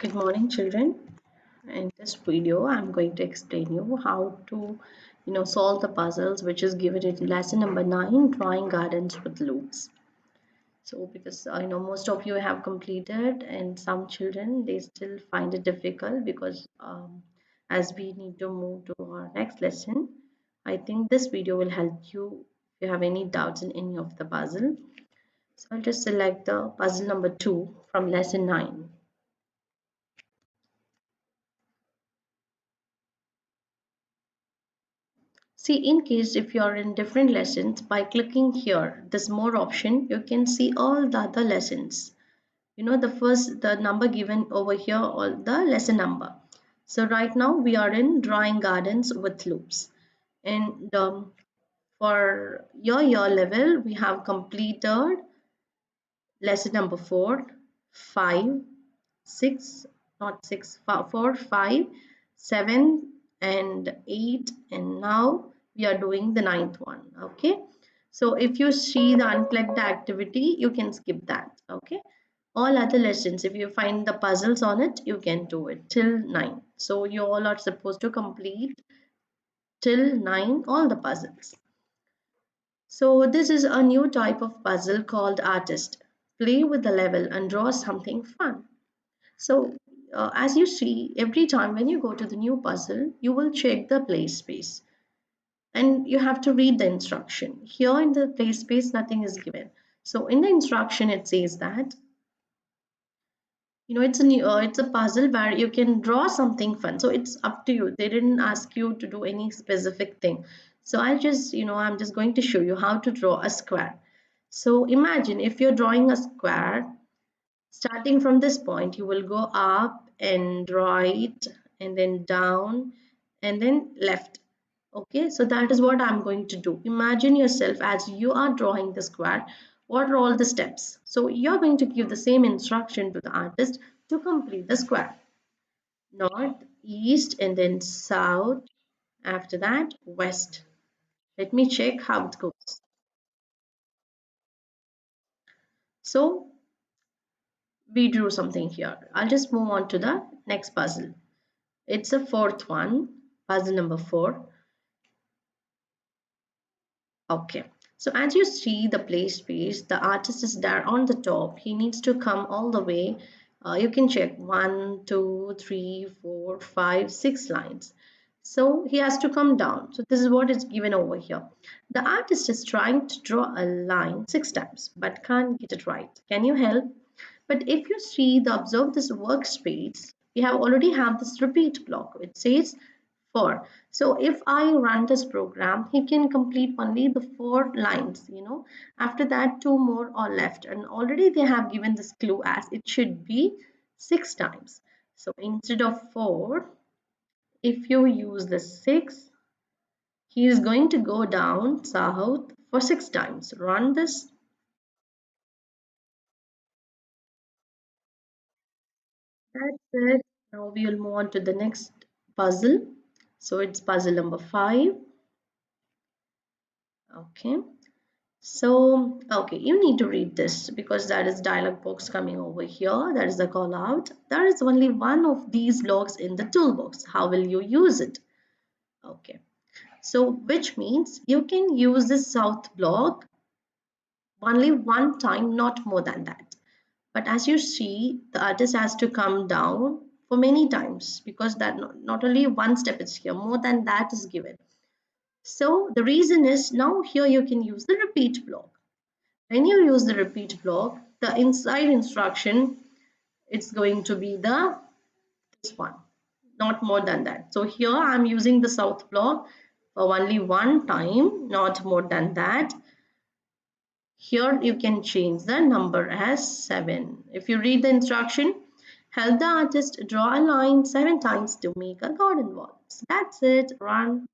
Good morning, children. In this video, I'm going to explain you how to, solve the puzzles which is given in lesson number 9, drawing gardens with loops. So, because most of you have completed, and some children they still find it difficult because as we need to move to our next lesson, I think this video will help you if you have any doubts in any of the puzzle. So, I'll just select the puzzle number 2 from lesson 9. See, in case if you are in different lessons, by clicking here, this more option, you can see all the other lessons. The number given over here, or the lesson number. So right now we are in drawing gardens with loops. And for your year level, we have completed lesson number 4, 5, 6, not 6, 4, 5, 7, and 8, and now we are doing the ninth one. Okay, so if you see the unclicked activity, you can skip that. Okay, all other lessons, if you find the puzzles on it, you can do it till 9. So you all are supposed to complete till 9 all the puzzles. So this is a new type of puzzle called artist. Play with the level and draw something fun. So as you see, every time when you go to the new puzzle, you will check the play space and you have to read the instruction. Here in the play space, nothing is given. So in the instruction, it says that, it's a puzzle where you can draw something fun. So it's up to you. They didn't ask you to do any specific thing. So I'm just going to show you how to draw a square. So imagine if you're drawing a square. Starting from this point, you will go up and right and then down and then left. Okay, so that is what I'm going to do. Imagine yourself as you are drawing the square. What are all the steps? So you're going to give the same instruction to the artist to complete the square. North, east, and then south. After that, west. Let me check how it goes. So we drew something here. I'll just move on to the next puzzle. It's the fourth one, puzzle number 4. Okay, so as you see the play space, the artist is there on the top. He needs to come all the way. You can check 1, 2, 3, 4, 5, 6 lines. So he has to come down. So this is what is given over here. The artist is trying to draw a line 6 times but can't get it right. Can you help? But if you see the observe this workspace, we have already have this repeat block. It says 4. So if I run this program, he can complete only the 4 lines. After that, 2 more are left, and already they have given this clue as it should be 6 times. So instead of 4, if you use the 6, he is going to go down south for 6 times. Run this. That's it. Now we will move on to the next puzzle. So it's puzzle number 5. Okay. So, okay, you need to read this because that is dialog box coming over here. That is the call out. There is only one of these logs in the toolbox. How will you use it? Okay. So, which means you can use the south block only one time, not more than that. But as you see, the artist has to come down for many times because that not only one step is here, more than that is given. So the reason is now here you can use the repeat block. When you use the repeat block, the inside instruction, it's going to be this one, not more than that. So here I'm using the south block for only one time, not more than that. Here you can change the number as 7. If you read the instruction, help the artist draw a line 7 times to make a garden wall. So that's it, run.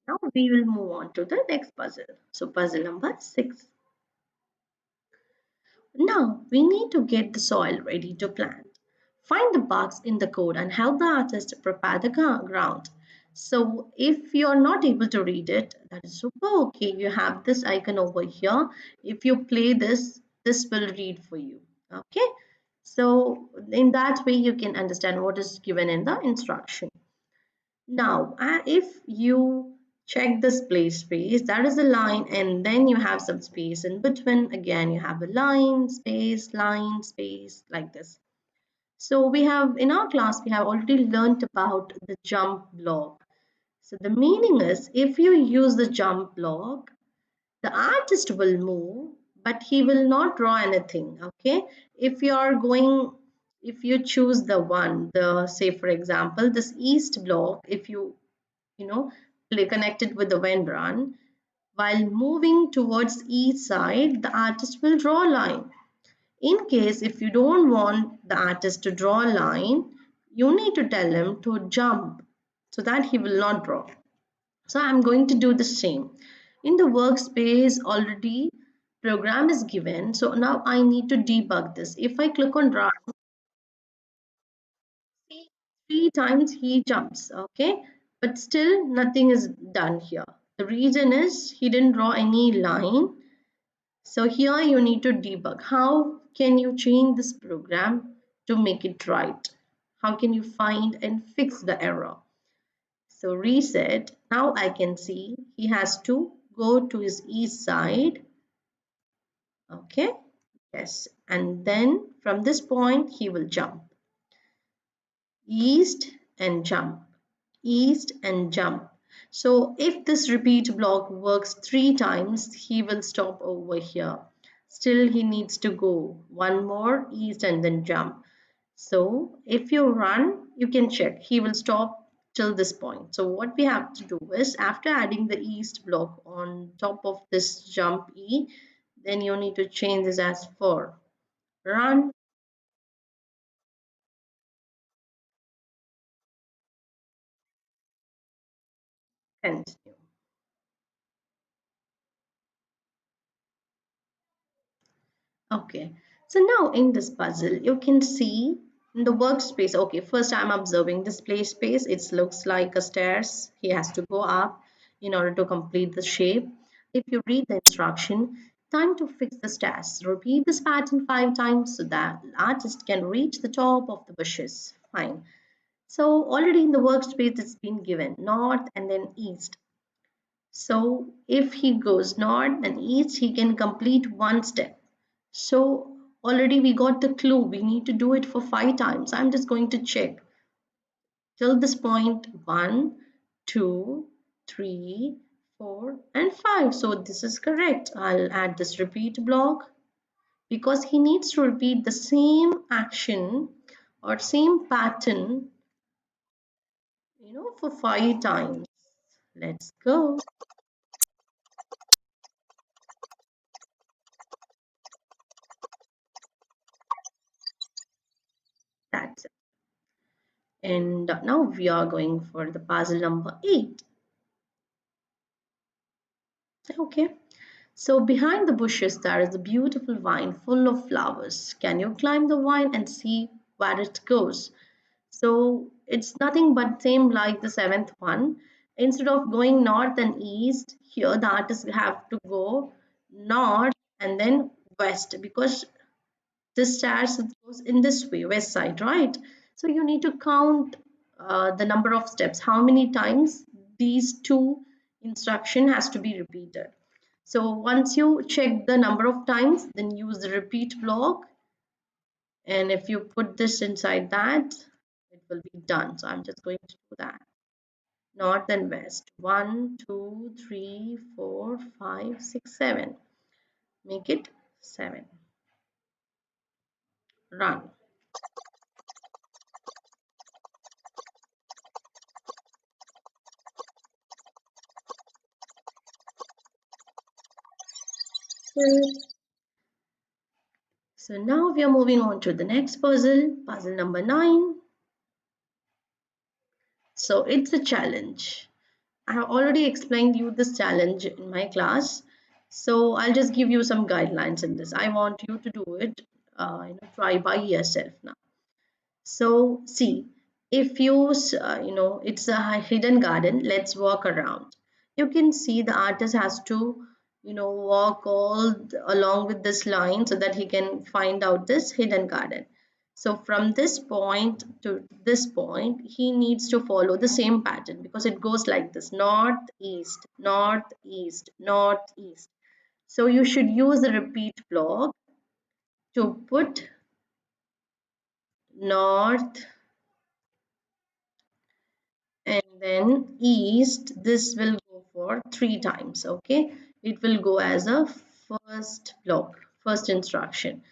Now we will move on to the next puzzle. So puzzle number 6. Now we need to get the soil ready to plant. Find the bugs in the code and help the artist prepare the ground. So if you're not able to read it, that is super okay. You have this icon over here. If you play this, this will read for you. Okay. So in that way, you can understand what is given in the instruction. Now, if you check this play space, that is a line, and then you have some space in between. Again, you have a line, space, like this. So we have in our class, we have already learned about the jump block. So the meaning is if you use the jump block, the artist will move, but he will not draw anything. Okay. If you are going, if you choose the one, the say for example, this east block, if you know, play connected with the wind run, while moving towards east side, the artist will draw a line. In case if you don't want the artist to draw a line, you need to tell him to jump so that he will not draw. So I'm going to do the same. In the workspace already program is given. So now I need to debug this. If I click on run, see 3 times he jumps, okay? But still nothing is done here. The reason is he didn't draw any line. So here you need to debug. How can you change this program to make it right? How can you find and fix the error? So reset, now I can see he has to go to his east side. Okay, yes, and then from this point he will jump. East and jump, east and jump. So if this repeat block works 3 times, he will stop over here. Still he needs to go one more east and then jump. So if you run, you can check. He will stop till this point. So what we have to do is after adding the east block on top of this jump E, then you need to change this as for run, continue. Okay, so now in this puzzle, you can see in the workspace. Okay, first I'm observing this play space. It looks like a stairs. He has to go up in order to complete the shape. If you read the instruction, time to fix the stairs. Repeat this pattern 5 times so that the artist can reach the top of the bushes. Fine. So already in the workspace, it's been given north and then east. So if he goes north and east, he can complete one step. So already we got the clue. We need to do it for 5 times. I'm just going to check till this point 1, 2, 3, 4, and 5. So this is correct. I'll add this repeat block because he needs to repeat the same action or same pattern, for 5 times. Let's go. That's it. And now we are going for the puzzle number 8. Okay. So behind the bushes there is a beautiful vine full of flowers. Can you climb the vine and see where it goes? So it's nothing but same like the seventh one. Instead of going north and east, here the artists have to go north and then west because this stairs goes in this way, west side, right? So you need to count the number of steps, how many times these two instruction has to be repeated. So once you check the number of times, then use the repeat block. And if you put this inside that, it will be done. So I'm just going to do that. North and west. 1, 2, 3, 4, 5, 6, 7. Make it 7. Run. So now we are moving on to the next puzzle, puzzle number 9. So it's a challenge. I have already explained you this challenge in my class. So I'll just give you some guidelines in this. I want you to do it, try by yourself now. So see, If it's a hidden garden, let's walk around. You can see the artist has to walk along with this line so that he can find out this hidden garden. So from this point to this point he needs to follow the same pattern, because it goes like this: north east, north east, north east. So you should use the repeat block to put north and then east. This will go for 3 times. Okay, it will go as a first block, first instruction.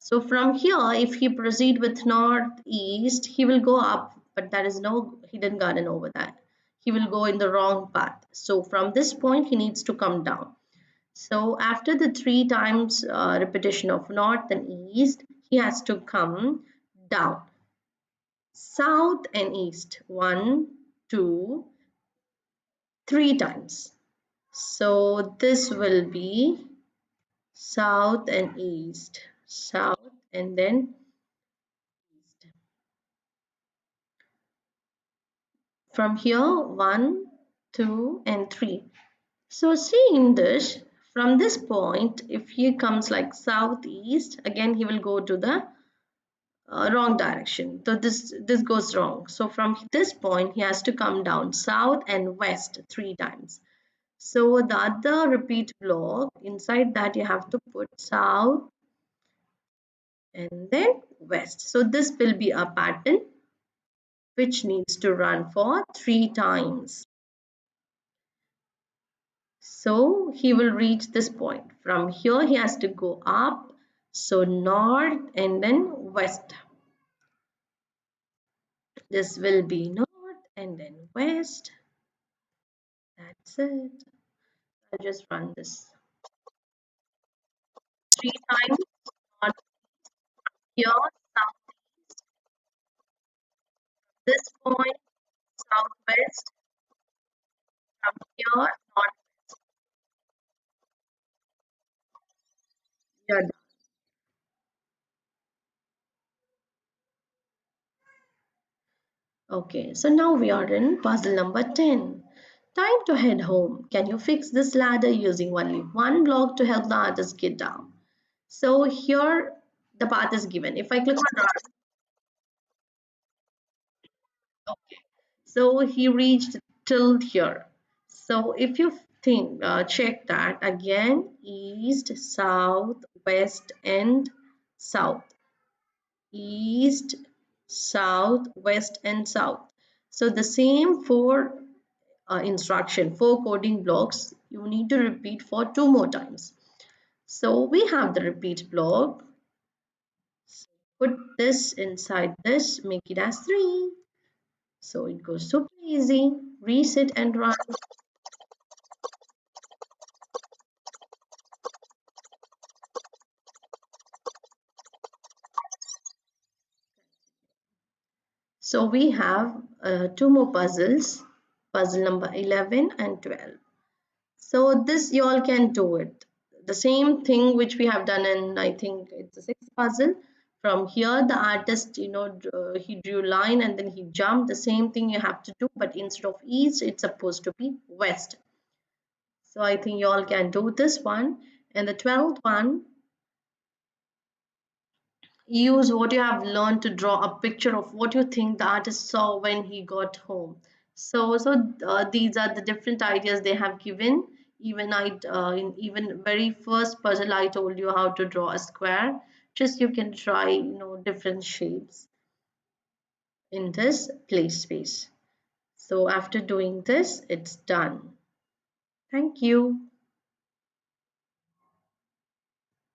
So from here, if he proceed with northeast, he will go up, but there is no hidden garden over that. He will go in the wrong path. So from this point he needs to come down. So after the 3 times repetition of north and east, he has to come down. South and east, 1, 2, 3 times. So this will be south and east, south and then east. From here, 1, 2, and 3. So see in this, from this point, if he comes like southeast, again he will go to the wrong direction. So this goes wrong. So from this point, he has to come down south and west 3 times. So the other repeat block, inside that you have to put south and then west. So this will be a pattern which needs to run for 3 times. So he will reach this point. From here he has to go up. So north and then west. This will be north and then west. That's it. I'll just run this 3 times. North here, south this point, southwest. From here, north. Yeah. Okay, so now we are in puzzle number 10. Time to head home. Can you fix this ladder using only one block to help the artist get down? So here the path is given. If I click on run, okay. So he reached till here. So if you think, check that again, east, south, west, and south. East, south, west, and south. So the same four coding blocks you need to repeat for 2 more times. So we have the repeat block. Put this inside this, make it as 3. So it goes super easy. Reset and run. So we have 2 more puzzles, puzzle number 11 and 12. So this you all can do it. The same thing which we have done in, I think it's the sixth puzzle. From here, the artist, he drew line and then he jumped. The same thing you have to do, but instead of east, it's supposed to be west. So I think you all can do this one. And the 12th one, use what you have learned to draw a picture of what you think the artist saw when he got home. So these are the different ideas they have given. Even in even very first puzzle I told you how to draw a square. Just you can try different shapes in this play space. So after doing this, it's done. Thank you.